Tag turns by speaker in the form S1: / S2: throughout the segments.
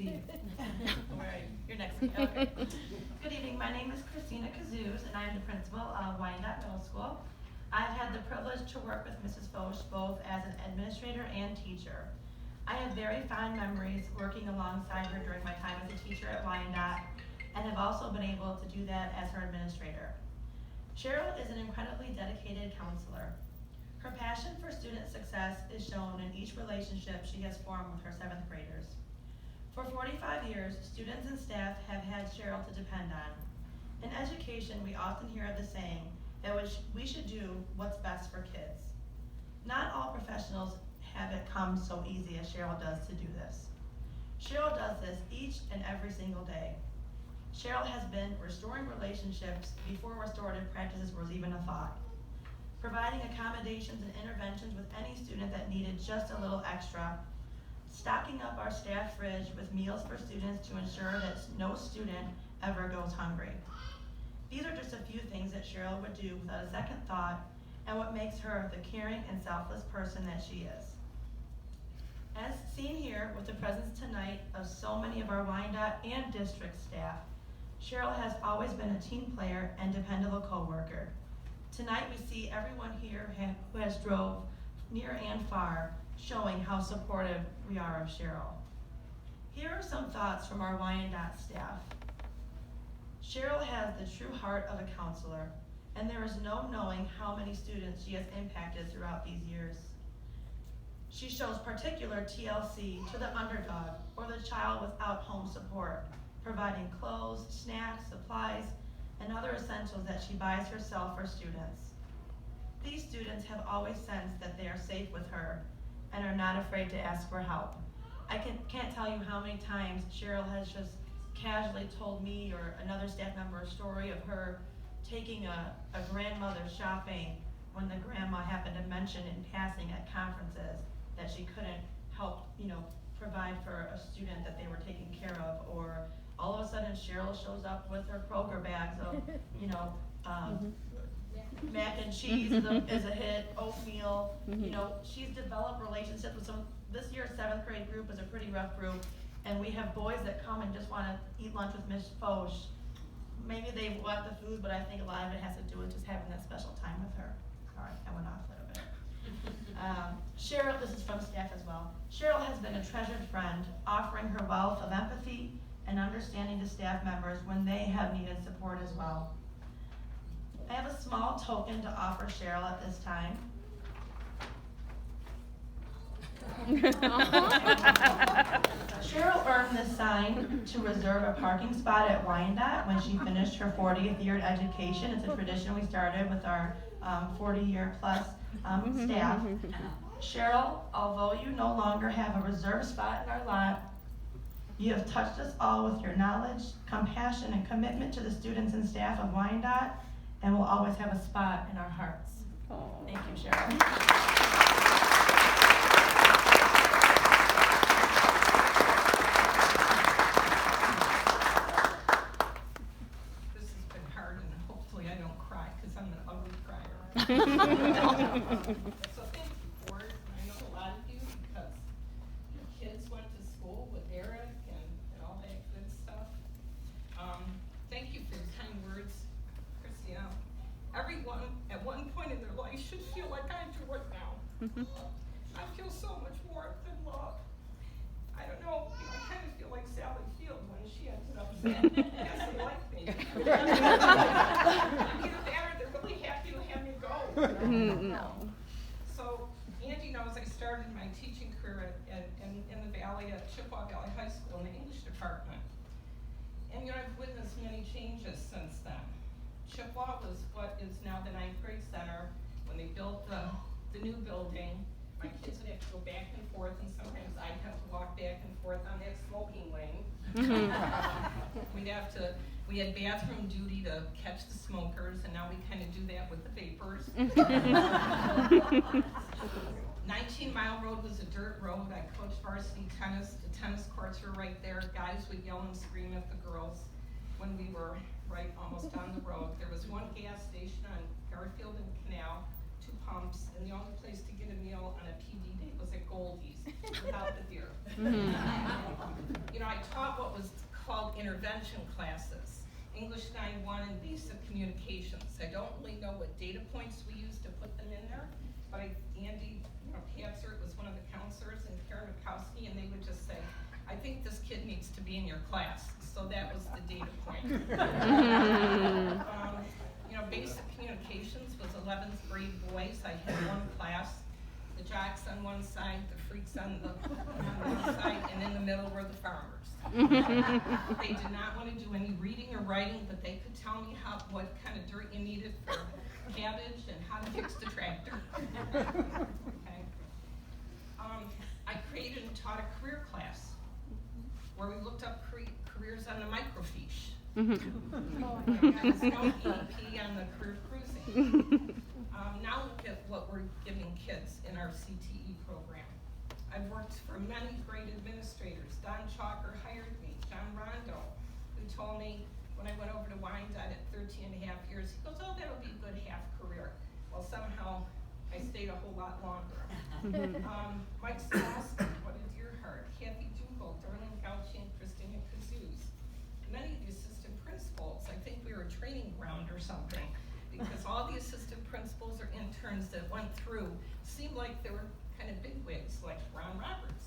S1: Steve. Where are you? You're next to me. Okay. Good evening. My name is Christina Kazouz, and I am the principal of Wyandotte Middle School. I've had the privilege to work with Mrs. Foch both as an administrator and teacher. I have very fond memories working alongside her during my time as a teacher at Wyandotte, and have also been able to do that as her administrator. Cheryl is an incredibly dedicated counselor. Her passion for student success is shown in each relationship she has formed with her 7th graders. For 45 years, students and staff have had Cheryl to depend on. In education, we often hear the saying that we should do what's best for kids. Not all professionals have it come so easy as Cheryl does to do this. Cheryl does this each and every single day. Cheryl has been restoring relationships before restorative practices was even a thought, providing accommodations and interventions with any student that needed just a little extra, stocking up our staff fridge with meals for students to ensure that no student ever goes hungry. These are just a few things that Cheryl would do without a second thought, and what makes her the caring and selfless person that she is. As seen here with the presence tonight of so many of our Wyandotte and district staff, Cheryl has always been a team player and dependable co-worker. Tonight we see everyone here who has drove near and far, showing how supportive we are of Cheryl. Here are some thoughts from our Wyandotte staff. Cheryl has the true heart of a counselor, and there is no knowing how many students she has impacted throughout these years. She shows particular TLC to the underdog or the child without home support, providing clothes, snacks, supplies, and other essentials that she buys herself for students. These students have always sensed that they are safe with her and are not afraid to ask for help. I can't tell you how many times Cheryl has just casually told me or another staff member a story of her taking a grandmother shopping when the grandma happened to mention in passing at conferences that she couldn't help, provide for a student that they were taking care of, or all of a sudden Cheryl shows up with her Kroger bags of, mac and cheese is a hit, oatmeal. She's developed relationships with this year's 7th grade group is a pretty rough group, and we have boys that come and just want to eat lunch with Miss Foch. Maybe they want the food, but I think a lot of it has to do with just having that special time with her. Sorry, I went off a little bit. Cheryl, this is from staff as well. Cheryl has been a treasured friend, offering her wealth of empathy and understanding to staff members when they have needed support as well. I have a small token to offer Cheryl at this time. Cheryl earned this sign to reserve a parking spot at Wyandotte when she finished her 40th year in education. It's a tradition we started with our 40-year plus staff. Cheryl, although you no longer have a reserved spot in our lot, you have touched us all with your knowledge, compassion, and commitment to the students and staff of Wyandotte, and will always have a spot in our hearts. Aww. Thank you, Cheryl.
S2: So thank you for it. I know a lot of you because your kids went to school with Eric and all that good stuff. Thank you for your kind words, Christina. Everyone at one point in their life should feel like I do right now. I feel so much warmth and love. I don't know, I kind of feel like Sally Field when she ended up saying, yes, they like me. Either that or they're really happy to have me go.
S3: No.
S2: So Andy knows I started my teaching career in the Valley at Chippewa Valley High School in the English department. And I've witnessed many changes since then. Chippewa was what is now the 9th grade center. When they built the new building, my kids would have to go back and forth, and sometimes I'd have to walk back and forth on that smoking lane. We had bathroom duty to catch the smokers, and now we kind of do that with the vapors. 19 Mile Road was a dirt road. I coached varsity tennis. The tennis courts were right there. Guys would yell and scream at the girls when we were right almost on the road. There was one gas station on Garfield and Canal. 2 pumps, and the only place to get a meal on a PD day was at Goldie's without the beer. You know, I taught what was called intervention classes, English 9-1 and basic communications. I don't really know what data points we used to put them in there, but Andy, Patzert was one of the counselors, and Karen Mikowski, and they would just say, I think this kid needs to be in your class. So that was the data point. You know, basic communications was 11th grade boys. I had one class, the jocks on one side, the freaks on one side, and in the middle were the farmers. They did not want to do any reading or writing, but they could tell me what kind of dirt you needed for cabbage and how to fix the tractor. Okay. I created and taught a career class where we looked up careers on the microfiche. There was no EP on the career cruising. Now look at what we're giving kids in our CTE program. I've worked for many great administrators. Don Chalker hired me. John Rondo, who told me when I went over to Wyandotte at 13 and a half years, he goes, oh, that'll be a good half career. Well, somehow I stayed a whole lot longer. Mike Skalski, what a dear heart. Kathy Dugal, Darlene Gauchi, and Christina Kazuz. Many of the assistant principals, I think we were a training ground or something, because all the assistant principals or interns that went through seemed like they were kind of bigwigs, like Ron Roberts.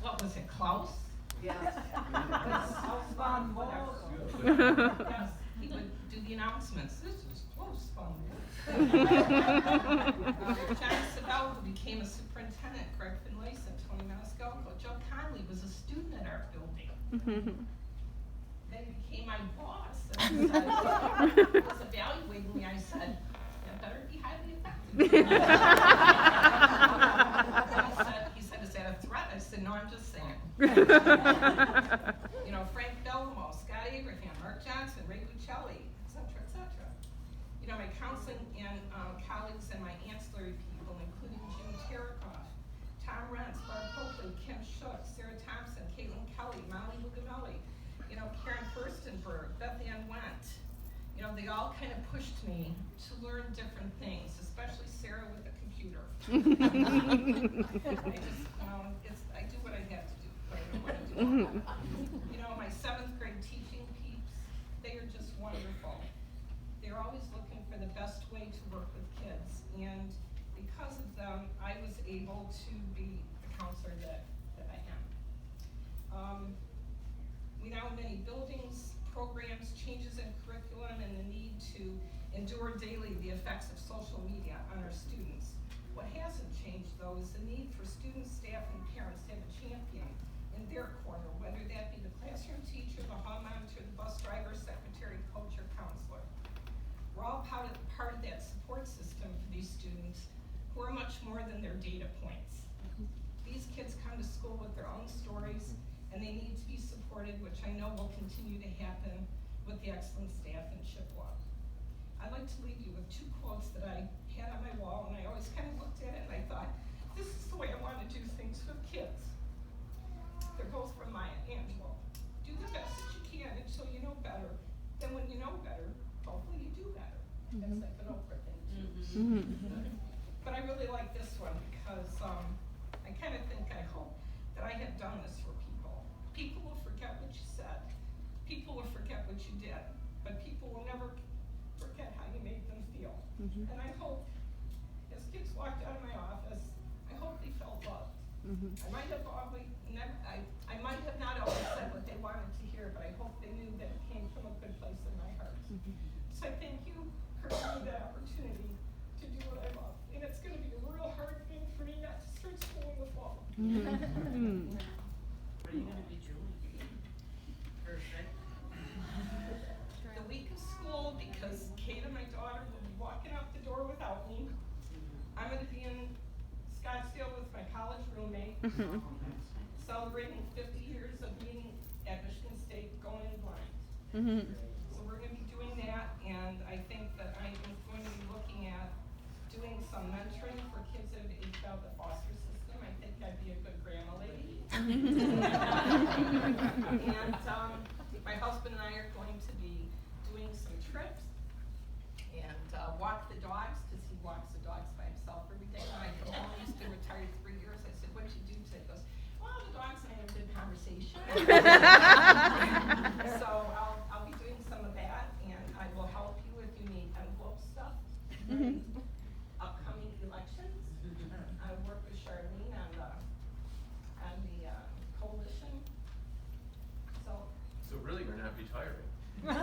S2: What was it, Klaus? Yes. Klaus von whatever. Yes, he would do the announcements. This is Klaus von John Sabell, who became a superintendent, Greg Finlayson, Tony Maniscalco. Joe Conley was a student at our building. They became my boss. And was evaluating me. I said, that better be highly effective. He said, is that a threat? I said, no, I'm just saying. You know, Frank Belmo, Scott Abraham, Mark Johnson, Ray Buccelli, et cetera, et cetera. You know, my counseling and colleagues and my ancillary people, including Jim Tarakoff, Tom Rentz, Barb Copley, Kim Shook, Sarah Thompson, Caitlin Kelly, Molly Lugamelli, you know, Karen Furstenberg, Beth Ann Wendt. You know, they all kind of pushed me to learn different things, especially Sarah with the computer. I do what I have to do, but I don't want to do it. You know, my 7th grade teaching peeps, they are just wonderful. They're always looking for the best way to work with kids, and because of them, I was able to be the counselor that I am. We now have many buildings, programs, changes in curriculum, and the need to endure daily the effects of social media on our students. What hasn't changed, though, is the need for students, staff, and parents to have a champion in their corner, whether that be the classroom teacher, the hall monitor, the bus driver, secretary, coach, or counselor. We're all part of that support system for these students who are much more than their data points. These kids come to school with their own stories, and they need to be supported, which I know will continue to happen with the excellent staff in Chippewa. I'd like to leave you with 2 quotes that I had on my wall, and I always kind of looked at it and I thought, this is the way I want to do things with kids. They're both from Maya Angelou. Do the best that you can until you know better. Then when you know better, hopefully you do better. That's like an Oprah thing too. But I really like this one because I kind of think, I hope that I have done this for people. People will forget what you said. People will forget what you did. But people will never forget how you made them feel. And I hope, as kids walked out of my office, I hope they felt loved. I might have I might have not always said what they wanted to hear, but I hope they knew that it came from a good place in my heart. So I thank you for giving me that opportunity to do what I love. And it's going to be a real hard thing for me not to start school in the fall.
S3: What are you going to be, Julie? Perfect.
S2: The week of school, because Kate and my daughter will be walking out the door without me. I'm going to be in Scottsdale with my college roommate, celebrating 50 years of being at Michigan State, going in blind. So we're going to be doing that, and I think that I am going to be looking at doing some mentoring for kids that have aged out of the foster system. I think I'd be a good grandma lady. And my husband and I are going to be doing some trips walk the dogs, because he walks the dogs by himself every day. When I told him he's been retired 3 years, I said, "What'd you do today?" He goes, "Well, the dogs and I had a good conversation." So I'll be doing some of that, and I will help you if you need envelope stuff. Upcoming elections, I work with Charlene on the coalition.
S4: So really, you're not retiring.
S2: So I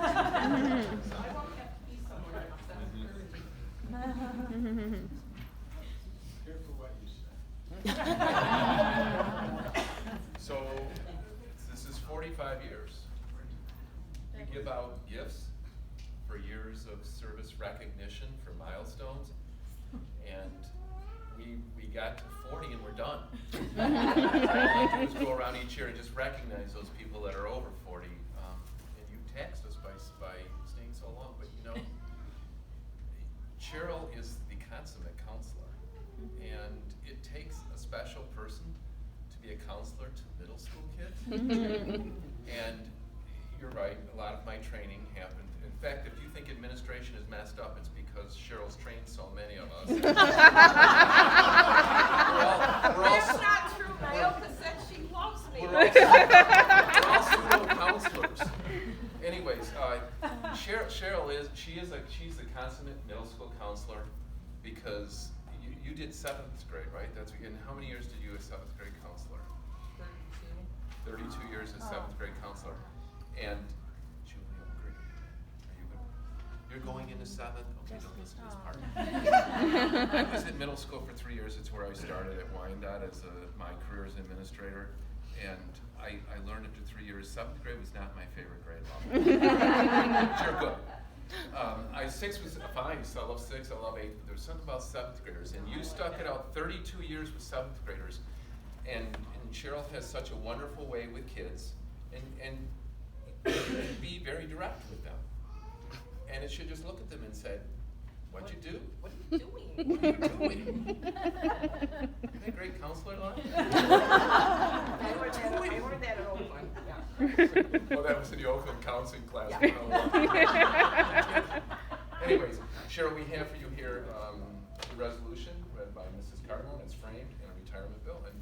S2: won't have to be somewhere at 7:30.
S5: Careful what you say.
S4: So this is 45 years. You give out gifts for years of service recognition, for milestones, and we got to 40 and we're done. What I like to do is go around each year and just recognize those people that are over 40. And you taxed us by staying so long, but you know, Cheryl is the consummate counselor, and it takes a special person to be a counselor to middle school kids. And you're right, a lot of my training happened. In fact, if you think administration is messed up, it's because Cheryl's trained so many of us.
S2: That's not true. Naoka said she loves me.
S4: We're all pseudo counselors. Anyways, Cheryl she's the consummate middle school counselor, because you did 7th grade, right? And how many years did you as 7th grade counselor?
S2: 32.
S4: 32 years as 7th grade counselor. And Julia, great. Are you good? You're going into 7th? Okay, don't listen to this part. I was in middle school for 3 years. It's where I started at Wyandotte as my career as an administrator. And I learned after 3 years, 7th grade was not my favorite grade level. Sure, good. 6 was fine, so I love 6, I love 8, but there's something about 7th graders. And you stuck it out 32 years with 7th graders. And Cheryl has such a wonderful way with kids, and be very direct with them. And it should just look at them and say, "What'd you do?
S2: What are you doing?
S4: What are you doing?" Isn't that a great counselor line?
S2: I learned that at Oakland. Yeah.
S4: Well, that was in the Oakland counseling class.
S2: Yeah.
S4: Anyways, Cheryl, we have for you here the resolution read by Mrs. Cardinal, and it's framed, and a retirement bill. And